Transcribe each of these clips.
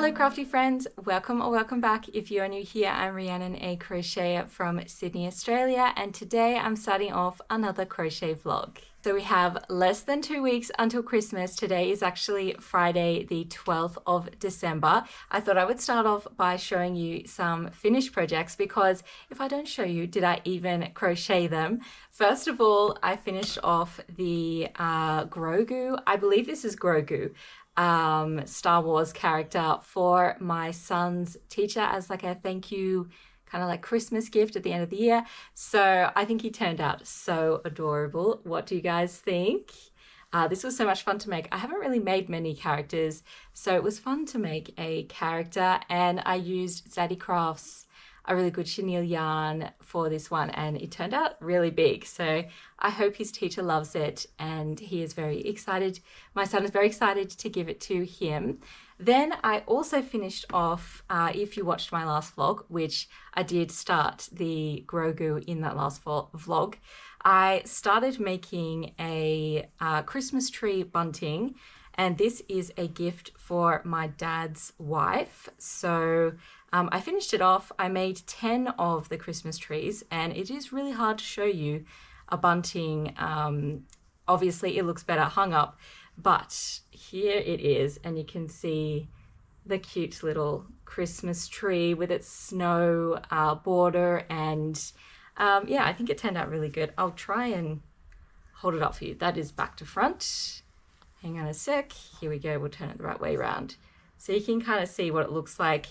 Hello crafty friends, welcome or welcome back. If you are new here, I'm Rhiannon, a crocheter from Sydney, Australia, and today I'm starting off another crochet vlog. So we have less than 2 weeks until Christmas. Today is actually Friday the 12th of December. I thought I would start off by showing you some finished projects because if I don't show you, did I even crochet them? First of all, I finished off the Grogu, I believe this is Grogu, Star Wars character for my son's teacher as like a thank you kind of like Christmas gift at the end of the year. So I think he turned out so adorable. What do you guys think? This was so much fun to make. I haven't really made many characters, so it was fun to make a character, and I used Zaddy Crafts, a really good chenille yarn for this one, and it turned out really big. So I hope his teacher loves it and he is very excited. My son is very excited to give it to him. Then I also finished off, if you watched my last vlog, which I did start the Grogu in that last vlog, I started making a Christmas tree bunting, and this is a gift for my dad's wife. So I finished it off. I made 10 of the Christmas trees, and it is really hard to show you a bunting. Obviously, it looks better hung up, but here it is, and you can see the cute little Christmas tree with its snow border, and yeah, I think it turned out really good. I'll try and hold it up for you. That is back to front. Hang on a sec. Here we go. We'll turn it the right way around. So you can kind of see what it looks like.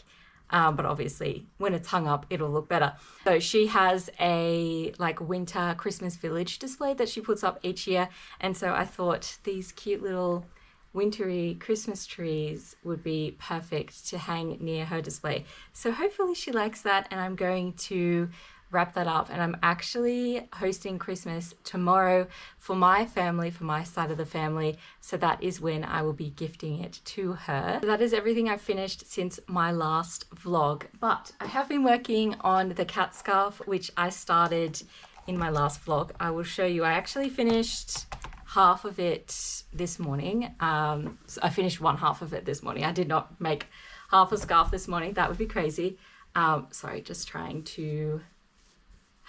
But obviously when it's hung up, it'll look better. So she has a like winter Christmas village display that she puts up each year. And so I thought these cute little wintry Christmas trees would be perfect to hang near her display. So hopefully she likes that, and I'm going to wrap that up. And I'm actually hosting Christmas tomorrow for my family, for my side of the family. So that is when I will be gifting it to her. So that is everything I've finished since my last vlog. But I have been working on the cat scarf, which I started in my last vlog. I will show you. I actually finished half of it this morning. So I finished one half of it this morning. I did not make half a scarf this morning. That would be crazy. Sorry, just trying to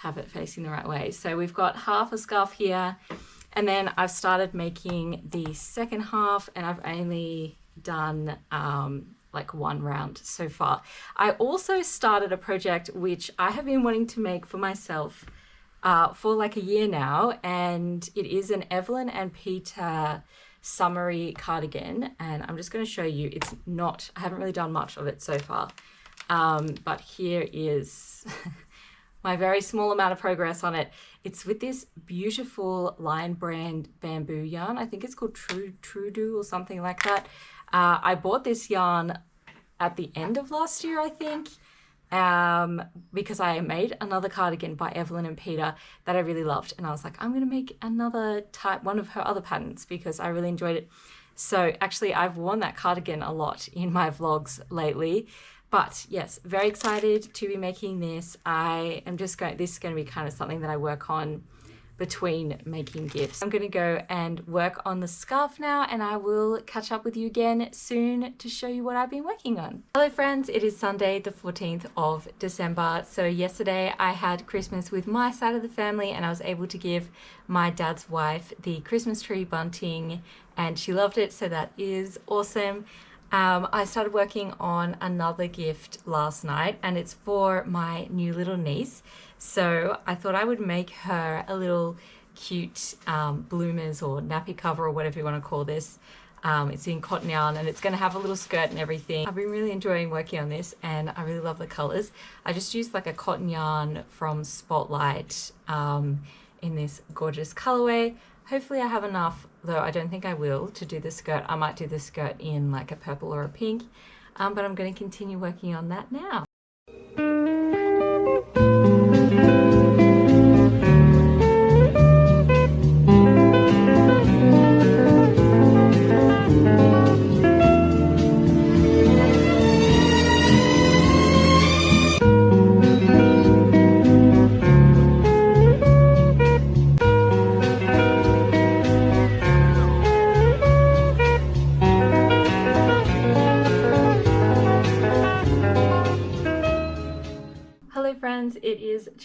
have it facing the right way. So we've got half a scarf here, and then I've started making the second half, and I've only done like one round so far. I also started a project which I have been wanting to make for myself for like a year now, and it is an Evelyn and Peter summery cardigan, and I'm just going to show you. It's not, I haven't really done much of it so far, but here is my very small amount of progress on it. It's with this beautiful Lion Brand bamboo yarn. I think it's called Trudu or something like that. I bought this yarn at the end of last year, I think, because I made another cardigan by Evelyn and Peter that I really loved. And I was like, I'm going to make another type, one of her other patterns, because I really enjoyed it. So actually, I've worn that cardigan a lot in my vlogs lately. But yes, very excited to be making this. I am just going, this is going to be kind of something that I work on between making gifts. I'm going to go and work on the scarf now, and I will catch up with you again soon to show you what I've been working on. Hello friends, it is Sunday the 14th of December. So yesterday I had Christmas with my side of the family, and I was able to give my dad's wife the Christmas tree bunting, and she loved it, so that is awesome. I started working on another gift last night, and it's for my new little niece. So I thought I would make her a little cute bloomers or nappy cover or whatever you want to call this. It's in cotton yarn, and it's going to have a little skirt and everything. I've been really enjoying working on this, and I really love the colors. I just used like a cotton yarn from Spotlight in this gorgeous colorway. Hopefully I have enough, though I don't think I will, to do the skirt. I might do the skirt in like a purple or a pink, but I'm going to continue working on that now.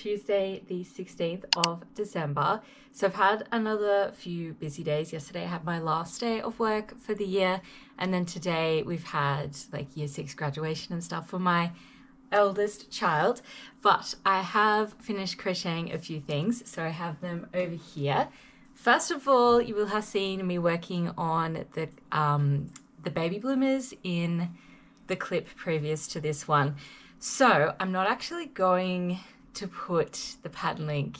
Tuesday the 16th of December. So I've had another few busy days. Yesterday I had my last day of work for the year, and then today we've had like year 6 graduation and stuff for my eldest child. But I have finished crocheting a few things, so I have them over here. First of all, you will have seen me working on the baby bloomers in the clip previous to this one. So I'm not actually going to put the pattern link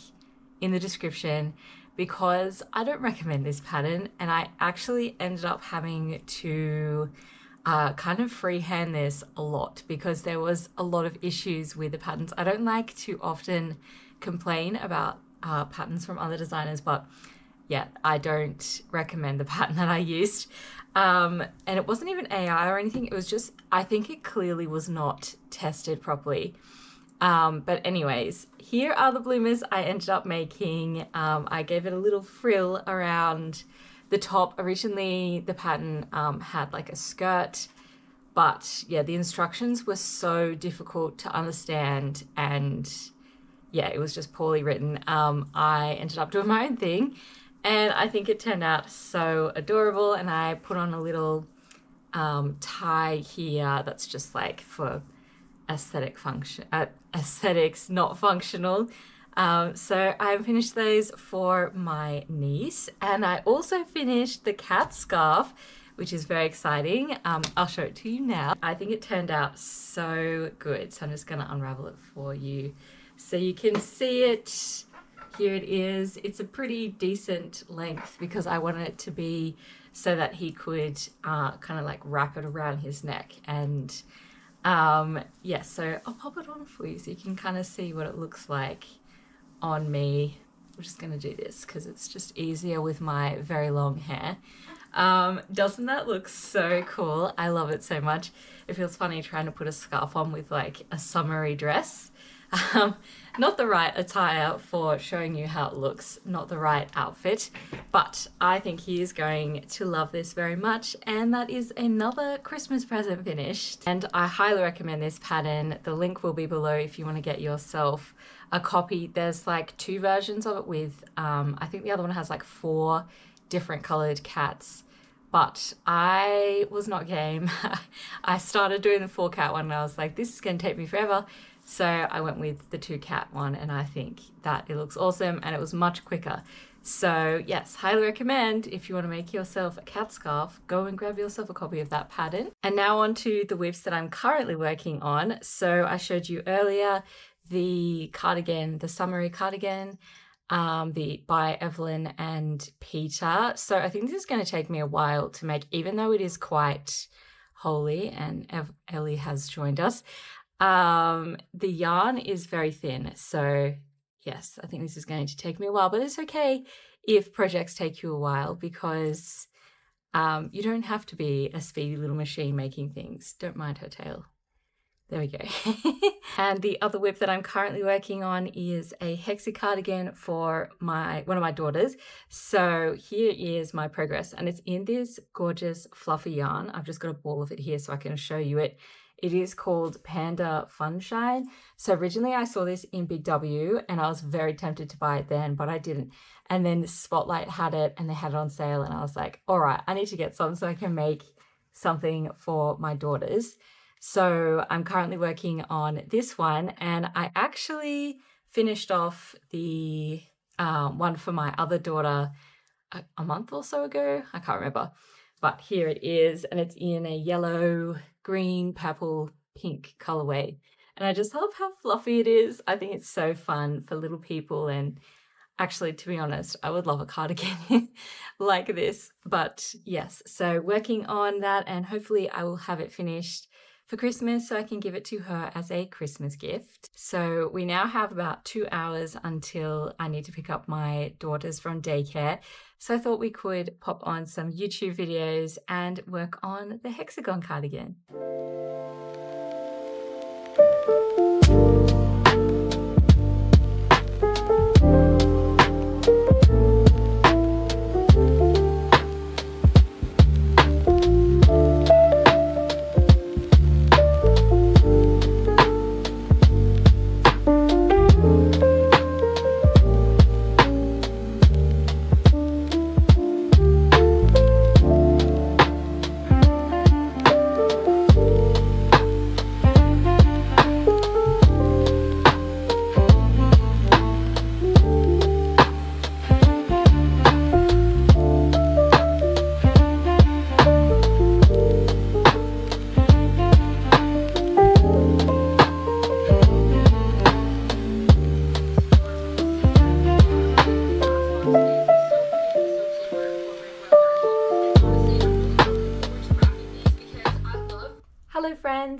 in the description because I don't recommend this pattern, and I actually ended up having to kind of freehand this a lot because there was a lot of issues with the patterns. I don't like to often complain about patterns from other designers, but yeah, I don't recommend the pattern that I used. And it wasn't even AI or anything. It was just, I think it clearly was not tested properly. But anyways, here are the bloomers I ended up making. I gave it a little frill around the top. Originally, the pattern had like a skirt, but yeah, the instructions were so difficult to understand, and yeah, it was just poorly written. I ended up doing my own thing, and I think it turned out so adorable. And I put on a little tie here that's just like for aesthetics, not functional. So I finished those for my niece, and I also finished the cat scarf, which is very exciting. I'll show it to you now. I think it turned out so good, so I'm just going to unravel it for you so you can see it. Here it is. It's a pretty decent length because I wanted it to be so that he could kind of like wrap it around his neck. And yeah, so I'll pop it on for you so you can kind of see what it looks like on me. I'm just going to do this because it's just easier with my very long hair. Doesn't that look so cool? I love it so much. It feels funny trying to put a scarf on with like a summery dress. Not the right attire for showing you how it looks, not the right outfit, but I think he is going to love this very much, and that is another Christmas present finished. And I highly recommend this pattern. The link will be below if you want to get yourself a copy. There's like 2 versions of it with, I think the other one has like 4 different colored cats, but I was not game. I started doing the 4 cat one and I was like, this is going to take me forever. So I went with the 2 cat one, and I think that it looks awesome and it was much quicker. So yes, highly recommend if you want to make yourself a cat scarf, go and grab yourself a copy of that pattern. And now on to the whips that I'm currently working on. So I showed you earlier the cardigan, the summery cardigan, by Evelyn and Peter. So I think this is going to take me a while to make, even though it is quite holy, and Ellie has joined us. The yarn is very thin, so yes, I think this is going to take me a while, but it's okay if projects take you a while because you don't have to be a speedy little machine making things. Don't mind her tail. There we go. And the other whip that I'm currently working on is a hexie cardigan for one of my daughters. So here is my progress, and it's in this gorgeous fluffy yarn. I've just got a ball of it here so I can show you it. It is called Panda Funshine. So originally I saw this in Big W and I was very tempted to buy it then, but I didn't. And then Spotlight had it and they had it on sale, and I was like, all right, I need to get some so I can make something for my daughters. So I'm currently working on this one, and I actually finished off the one for my other daughter a month or so ago. I can't remember, but here it is, and it's in a yellow, green, purple, pink colorway. And I just love how fluffy it is. I think it's so fun for little people, and actually, to be honest, I would love a cardigan like this. But yes, so working on that, and hopefully I will have it finished for Christmas so I can give it to her as a Christmas gift. So we now have about 2 hours until I need to pick up my daughters from daycare. So I thought we could pop on some YouTube videos and work on the hexagon cardigan.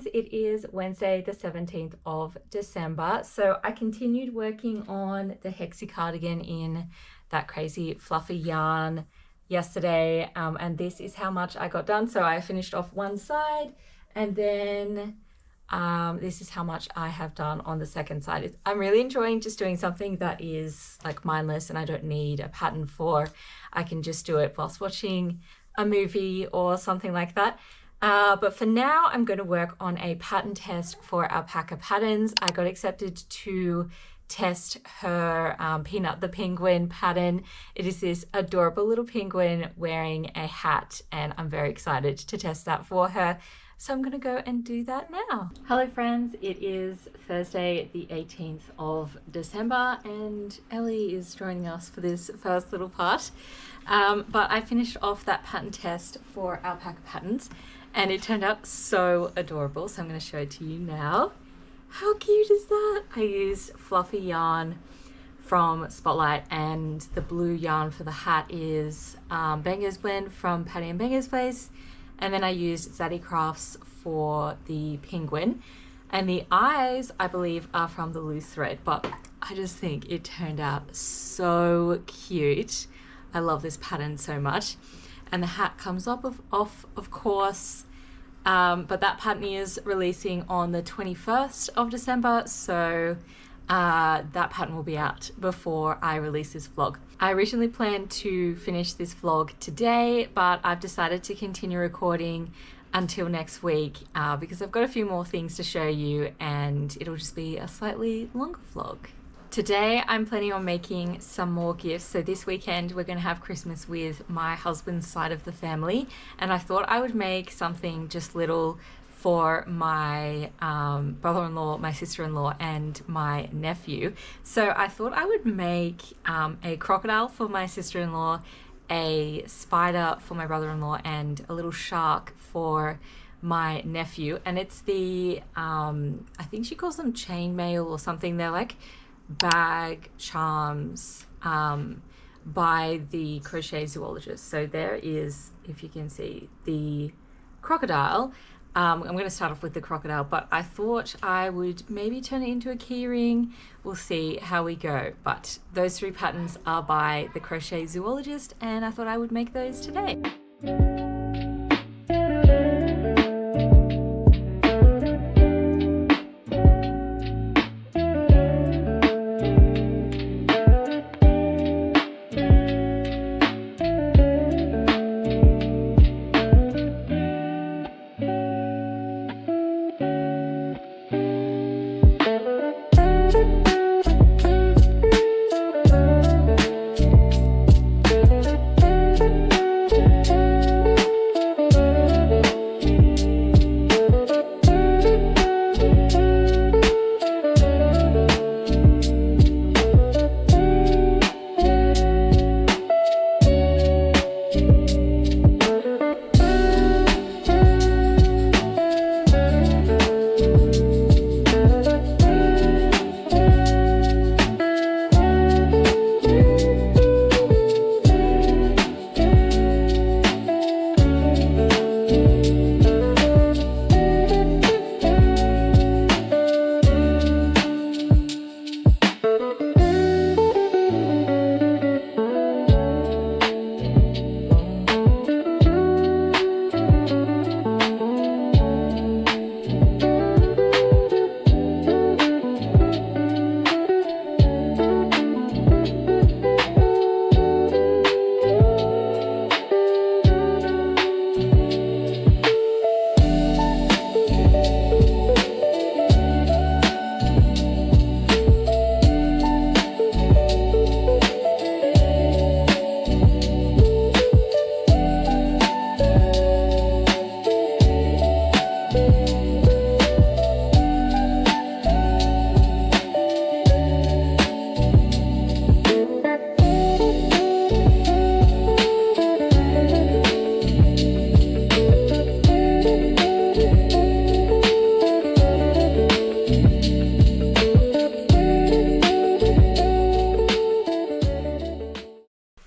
friends, it is Wednesday the 17th of December. So I continued working on the Hexie cardigan in that crazy fluffy yarn yesterday, and this is how much I got done. So I finished off one side, and then this is how much I have done on the second side. I'm really enjoying just doing something that is like mindless and I don't need a pattern for. I can just do it whilst watching a movie or something like that. But for now, I'm going to work on a pattern test for Alpaca Patterns. I got accepted to test her Peanut the Penguin pattern. It is this adorable little penguin wearing a hat, and I'm very excited to test that for her. So I'm going to go and do that now. Hello friends, it is Thursday the 18th of December and Ellie is joining us for this first little part. But I finished off that pattern test for Alpaca Patterns and it turned out so adorable. So I'm going to show it to you now. How cute is that? I used fluffy yarn from Spotlight and the blue yarn for the hat is Bango's Blend from Patty and Bango's Place. And then I used Zaddy Crafts for the penguin. And the eyes, I believe, are from the loose thread, but I just think it turned out so cute. I love this pattern so much. And the hat comes off, of course. But that pattern is releasing on the 21st of December. So that pattern will be out before I release this vlog. I originally planned to finish this vlog today, but I've decided to continue recording until next week because I've got a few more things to show you and it'll just be a slightly longer vlog. Today I'm planning on making some more gifts. So this weekend we're going to have Christmas with my husband's side of the family, and I thought I would make something just little for my brother-in-law, my sister-in-law and my nephew. So I thought I would make a crocodile for my sister-in-law, a spider for my brother-in-law and a little shark for my nephew. And it's the I think she calls them chainmail or something. They're like bag charms by the Crochet Zoologist. So there is, if you can see, the crocodile. I'm going to start off with the crocodile, but I thought I would maybe turn it into a key ring. We'll see how we go. But those three patterns are by the Crochet Zoologist, and I thought I would make those today.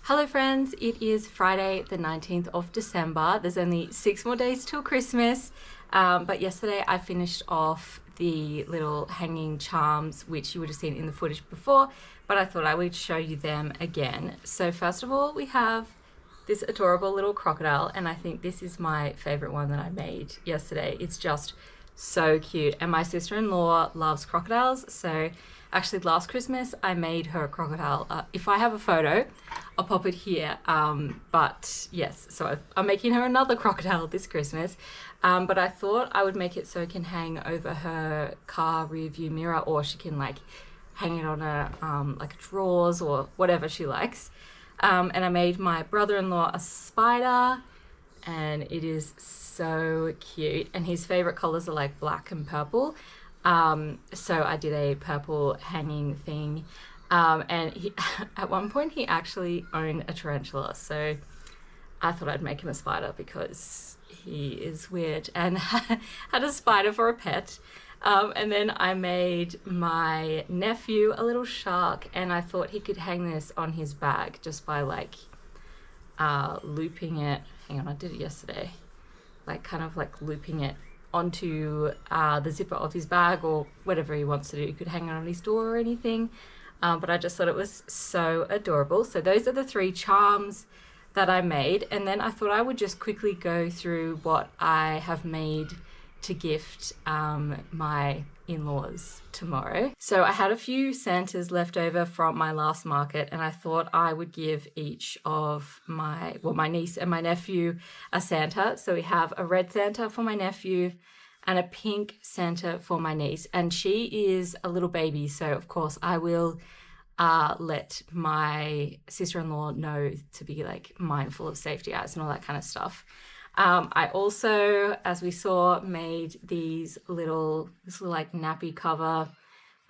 Hello friends, it is Friday the 19th of December. There's only 6 more days till Christmas. But yesterday I finished off the little hanging charms, which you would have seen in the footage before, but I thought I would show you them again. So first of all, we have this adorable little crocodile, and I think this is my favorite one that I made yesterday. It's just so cute, and my sister-in-law loves crocodiles, so actually last Christmas I made her a crocodile. If I have a photo, I'll pop it here. But yes, so I'm making her another crocodile this Christmas. But I thought I would make it so it can hang over her car rear view mirror, or she can like hang it on a like drawers or whatever she likes. And I made my brother-in-law a spider, and it is so cute, and his favorite colors are like black and purple. So I did a purple hanging thing, and he, at one point he actually owned a tarantula, so I thought I'd make him a spider because he is weird and had a spider for a pet. And then I made my nephew a little shark, and I thought he could hang this on his bag just by like looping it. Hang on, I did it yesterday. Like kind of like looping it onto the zipper of his bag, or whatever he wants to do. He could hang it on his door or anything. But I just thought it was so adorable. So those are the 3 charms that I made. And then I thought I would just quickly go through what I have made to gift my in-laws tomorrow. So I had a few Santas left over from my last market, and I thought I would give each of my niece and my nephew a Santa. So we have a red Santa for my nephew and a pink Santa for my niece, and she is a little baby, so of course I will let my sister-in-law know to be like mindful of safety eyes and all that kind of stuff. I also, as we saw, made this little like nappy cover.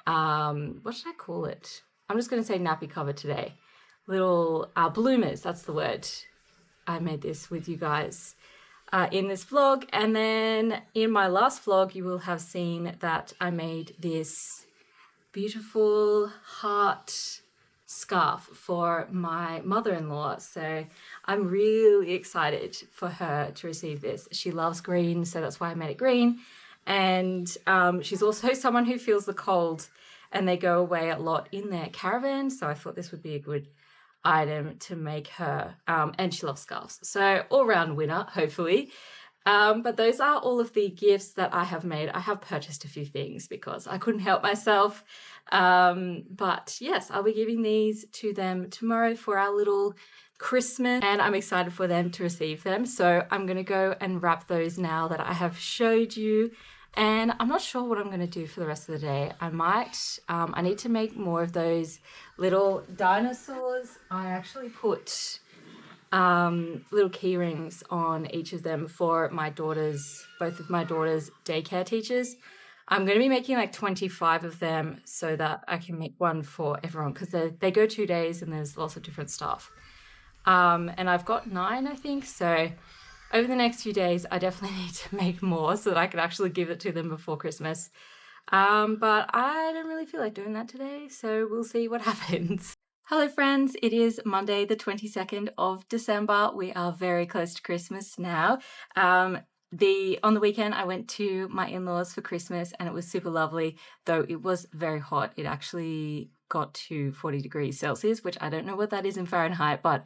What should I call it? I'm just going to say nappy cover today. Little bloomers, that's the word. I made this with you guys in this vlog. And then in my last vlog, you will have seen that I made this beautiful heart scarf for my mother-in-law. So I'm really excited for her to receive this. She loves green, so that's why I made it green. And she's also someone who feels the cold, and they go away a lot in their caravan. So I thought this would be a good item to make her. And she loves scarves. So all-round winner, hopefully. But those are all of the gifts that I have made. I have purchased a few things because I couldn't help myself. But yes, I'll be giving these to them tomorrow for our little Christmas, and I'm excited for them to receive them. So I'm going to go and wrap those now that I have showed you. And I'm not sure what I'm going to do for the rest of the day. I need to make more of those little dinosaurs. I actually put little key rings on each of them for both of my daughter's daycare teachers. I'm going to be making like 25 of them so that I can make one for everyone, because they go 2 days and there's lots of different stuff. And I've got 9, I think. So over the next few days, I definitely need to make more so that I can actually give it to them before Christmas. But I don't really feel like doing that today, so we'll see what happens. Hello friends, it is Monday the 22nd of December. We are very close to Christmas now. On the weekend I went to my in-laws for Christmas, and it was super lovely, though it was very hot. It actually got to 40 degrees Celsius, which I don't know what that is in Fahrenheit, but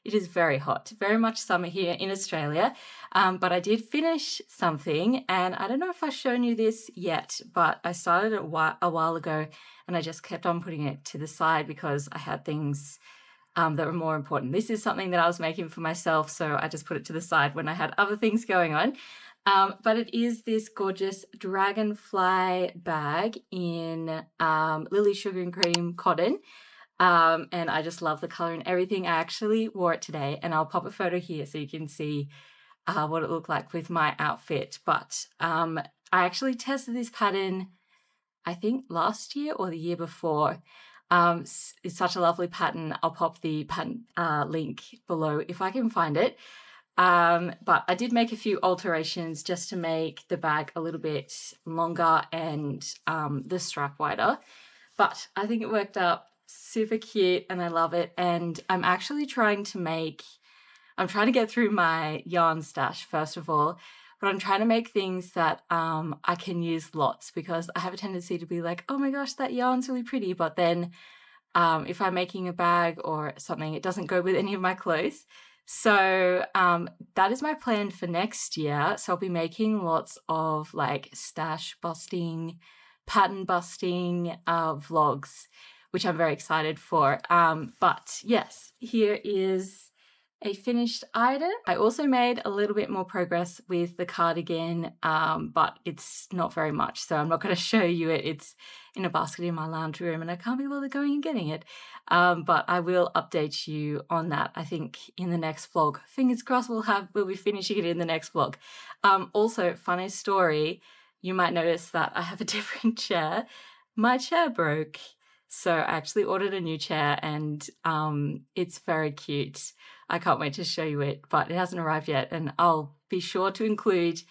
it is very hot, very much summer here in Australia. But I did finish something, and I don't know if I've shown you this yet, but I started it a while ago, and I just kept on putting it to the side because I had things that were more important. This is something that I was making for myself, so I just put it to the side when I had other things going on. But it is this gorgeous Dragonfly bag in Lily Sugar and Cream cotton. And I just love the color and everything. I actually wore it today, and I'll pop a photo here so you can see what it looked like with my outfit. But I actually tested this pattern, I think last year or the year before. It's such a lovely pattern. I'll pop the pattern link below if I can find it. But I did make a few alterations just to make the bag a little bit longer and the strap wider. But I think it worked out super cute and I love it. And I'm actually trying to get through my yarn stash first of all, but I'm trying to make things that I can use lots, because I have a tendency to be like, oh my gosh, that yarn's really pretty, but then if I'm making a bag or something, it doesn't go with any of my clothes. So that is my plan for next year. So I'll be making lots of like stash busting, pattern busting vlogs, which I'm very excited for. But yes, here is a finished item. I also made a little bit more progress with the cardigan, but it's not very much, so I'm not going to show you it. It's in a basket in my lounge room and I can't be bothered going and getting it. But I will update you on that, I think, in the next vlog. Fingers crossed we'll be finishing it in the next vlog. Also, funny story, you might notice that I have a different chair. My chair broke. So I actually ordered a new chair and it's very cute. I can't wait to show you it, but it hasn't arrived yet, and I'll be sure to include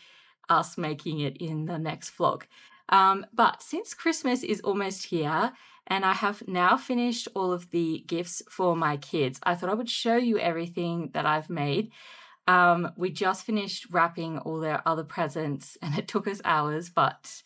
us making it in the next vlog. But since Christmas is almost here and I have now finished all of the gifts for my kids, I thought I would show you everything that I've made. We just finished wrapping all their other presents and it took us hours, but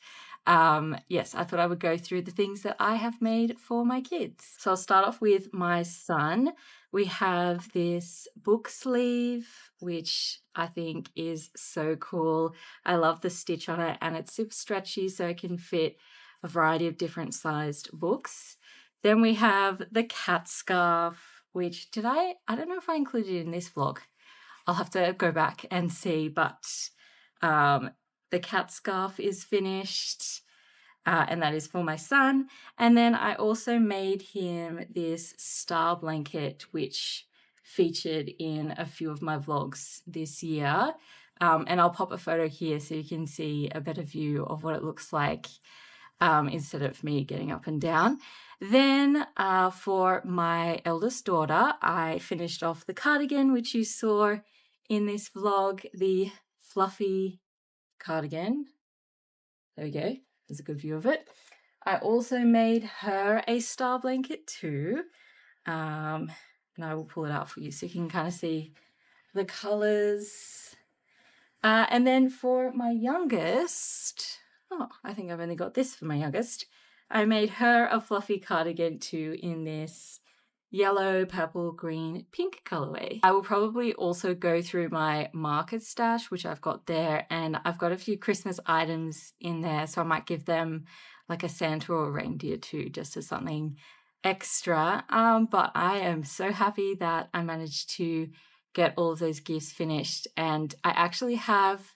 yes, I thought I would go through the things that I have made for my kids. So I'll start off with my son. We have this book sleeve, which I think is so cool. I love the stitch on it and it's super stretchy so it can fit a variety of different sized books. Then we have the cat scarf, which I don't know if I included it in this vlog. I'll have to go back and see, but the cat scarf is finished, and that is for my son. And then I also made him this star blanket, which featured in a few of my vlogs this year. And I'll pop a photo here so you can see a better view of what it looks like instead of me getting up and down. Then for my eldest daughter, I finished off the cardigan, which you saw in this vlog, the fluffy cardigan. There we go. There's a good view of it. I also made her a star blanket too. And I will pull it out for you so you can kind of see the colors. And then for my youngest, I think I've only got this for my youngest. I made her a fluffy cardigan too in this yellow, purple, green, pink colorway. I will probably also go through my market stash, which I've got there, and I've got a few Christmas items in there, so I might give them like a Santa or a reindeer too, just as something extra. But I am so happy that I managed to get all of those gifts finished, and I actually have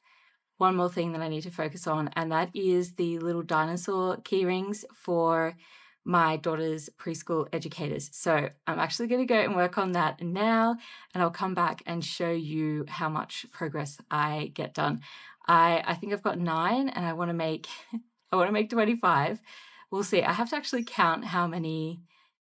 one more thing that I need to focus on, and that is the little dinosaur key rings for my daughter's preschool educators. So I'm actually going to go and work on that now, and I'll come back and show you how much progress I get done. I think I've got 9 and I want to make 25. We'll see. I have to actually count how many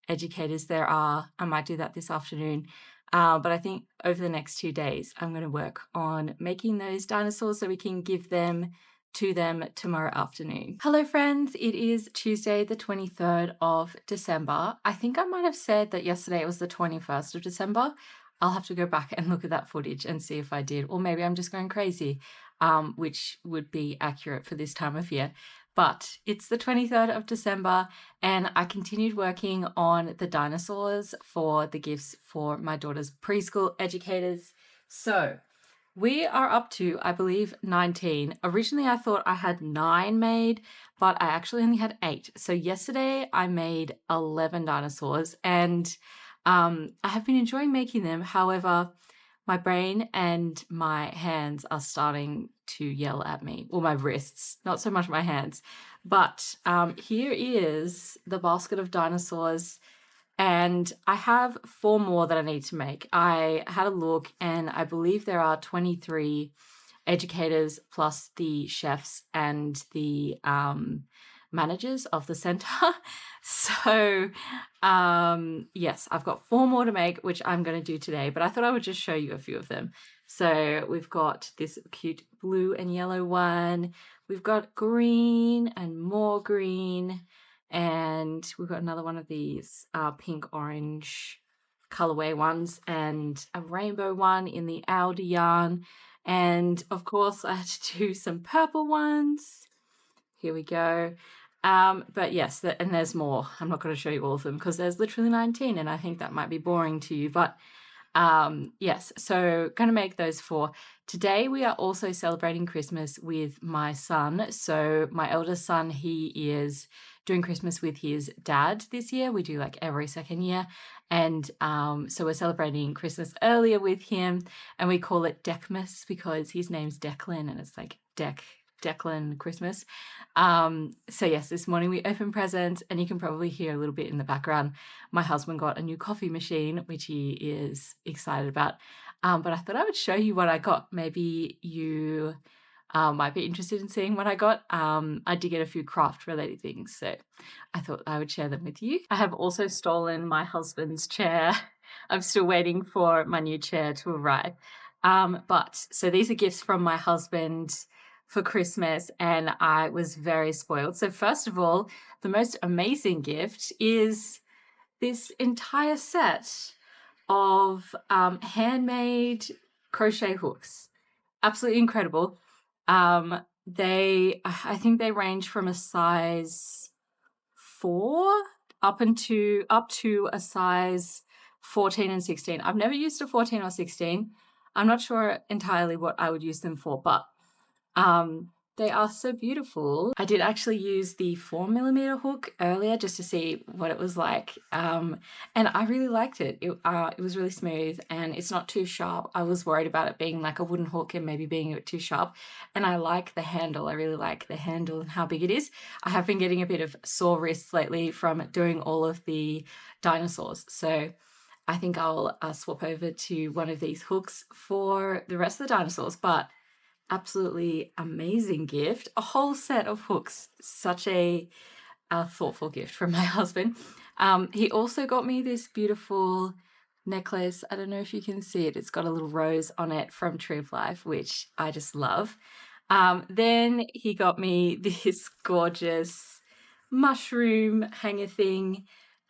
educators there are. I might do that this afternoon. But I think over the next 2 days, I'm going to work on making those dinosaurs so we can give them to them tomorrow afternoon. Hello friends, it is Tuesday the 23rd of December. I think I might have said that yesterday it was the 21st of December. I'll have to go back and look at that footage and see if I did, or maybe I'm just going crazy, which would be accurate for this time of year. But it's the 23rd of December and I continued working on the dinosaurs for the gifts for my daughter's preschool educators. So we are up to, I believe, 19. Originally, I thought I had 9 made, but I actually only had 8. So yesterday, I made 11 dinosaurs, and I have been enjoying making them. However, my brain and my hands are starting to yell at me, or my wrists, not so much my hands. But here is the basket of dinosaurs. And I have 4 more that I need to make. I had a look and I believe there are 23 educators plus the chefs and the managers of the center. So yes, I've got 4 more to make, which I'm going to do today, but I thought I would just show you a few of them. So we've got this cute blue and yellow one. We've got green and more green. And we've got another one of these pink orange colorway ones and a rainbow one in the Aldi yarn. And of course I had to do some purple ones. Here we go. But yes, and there's more. I'm not going to show you all of them because there's literally 19 and I think that might be boring to you, but yes, so going to make those 4. Today we are also celebrating Christmas with my son. So my eldest son, he is doing Christmas with his dad this year. We do like every second year. And so we're celebrating Christmas earlier with him, and we call it Deckmas because his name's Declan and it's like Declan Christmas. So yes, this morning we opened presents, and you can probably hear a little bit in the background. My husband got a new coffee machine, which he is excited about. But I thought I would show you what I got. Maybe you might be interested in seeing what I got. I did get a few craft related things, so I thought I would share them with you. I have also stolen my husband's chair. I'm still waiting for my new chair to arrive. But so these are gifts from my husband for Christmas, and I was very spoiled. So first of all, the most amazing gift is this entire set of handmade crochet hooks. Absolutely incredible. I think they range from a size 4 up to a size 14 and 16. I've never used a 14 or 16. I'm not sure entirely what I would use them for, but they are so beautiful. I did actually use the 4mm hook earlier just to see what it was like, and I really liked it. It was really smooth and it's not too sharp. I was worried about it being like a wooden hook and maybe being a bit too sharp, and I like the handle. I really like the handle and how big it is. I have been getting a bit of sore wrists lately from doing all of the dinosaurs, so I think I'll swap over to one of these hooks for the rest of the dinosaurs. But absolutely amazing gift. A whole set of hooks. Such a thoughtful gift from my husband. He also got me this beautiful necklace. I don't know if you can see it. It's got a little rose on it from Tree of Life, which I just love. Then he got me this gorgeous mushroom hanger thing.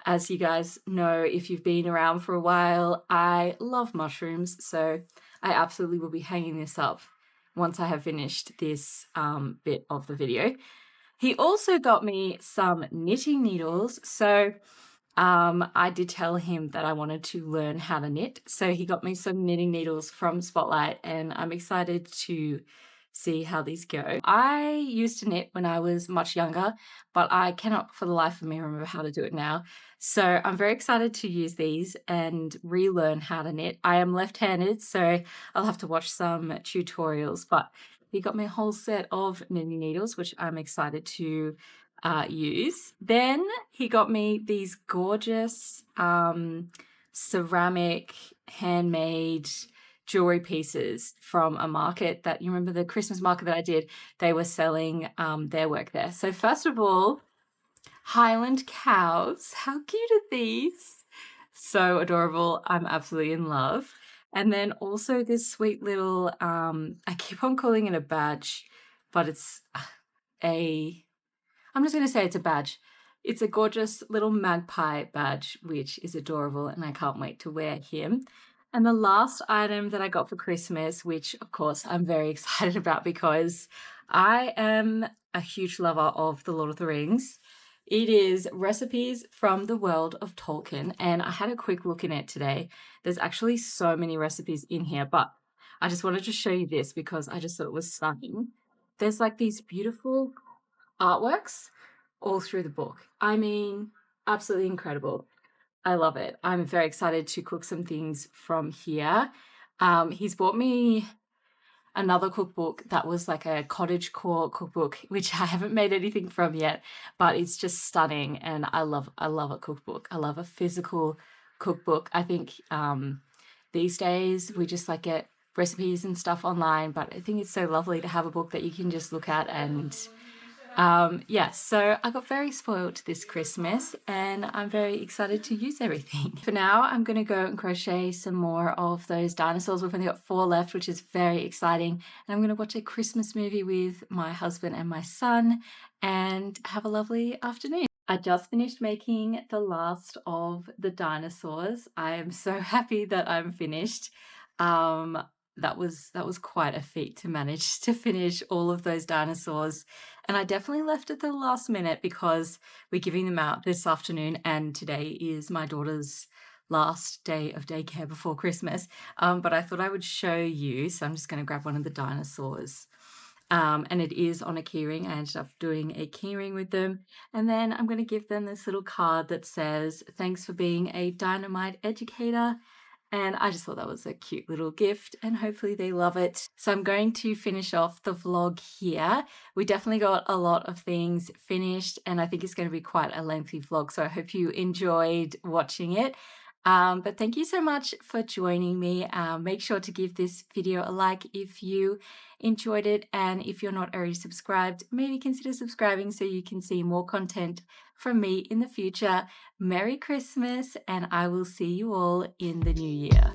As you guys know, if you've been around for a while, I love mushrooms, so I absolutely will be hanging this up once I have finished this bit of the video. He also got me some knitting needles. So I did tell him that I wanted to learn how to knit. So he got me some knitting needles from Spotlight, and I'm excited to see how these go. I used to knit when I was much younger, but I cannot for the life of me remember how to do it now. So I'm very excited to use these and relearn how to knit. I am left-handed, so I'll have to watch some tutorials, but he got me a whole set of knitting needles, which I'm excited to use. Then he got me these gorgeous ceramic handmade jewelry pieces from a market that, you remember the Christmas market that I did, they were selling their work there. So first of all, Highland cows. How cute are these? So adorable. I'm absolutely in love. And then also this sweet little, I keep on calling it a badge, but it's I'm just going to say it's a badge. It's a gorgeous little magpie badge, which is adorable, and I can't wait to wear him. And the last item that I got for Christmas, which of course I'm very excited about because I am a huge lover of the Lord of the Rings. It is recipes from the world of Tolkien, and I had a quick look in it today. There's actually so many recipes in here, but I just wanted to show you this because I just thought it was stunning. There's like these beautiful artworks all through the book. I mean, absolutely incredible. I love it. I'm very excited to cook some things from here. He's bought me another cookbook that was like a cottagecore cookbook, which I haven't made anything from yet, but it's just stunning. And I love a cookbook. I love a physical cookbook. I think these days we just like get recipes and stuff online, but I think it's so lovely to have a book that you can just look at. And so I got very spoiled this Christmas, and I'm very excited to use everything. For now, I'm going to go and crochet some more of those dinosaurs. We've only got 4 left, which is very exciting. And I'm going to watch a Christmas movie with my husband and my son and have a lovely afternoon. I just finished making the last of the dinosaurs. I am so happy that I'm finished. Um, that was quite a feat to manage to finish all of those dinosaurs. And I definitely left at the last minute because we're giving them out this afternoon, and today is my daughter's last day of daycare before Christmas. But I thought I would show you. So I'm just going to grab one of the dinosaurs. And it is on a keyring. I ended up doing a keyring with them. And then I'm going to give them this little card that says, "Thanks for being a dynamite educator." And I just thought that was a cute little gift, and hopefully they love it. So I'm going to finish off the vlog here. We definitely got a lot of things finished, and I think it's going to be quite a lengthy vlog. So I hope you enjoyed watching it. But thank you so much for joining me. Make sure to give this video a like if you enjoyed it, and if you're not already subscribed, maybe consider subscribing so you can see more content from me in the future. Merry Christmas, and I will see you all in the new year.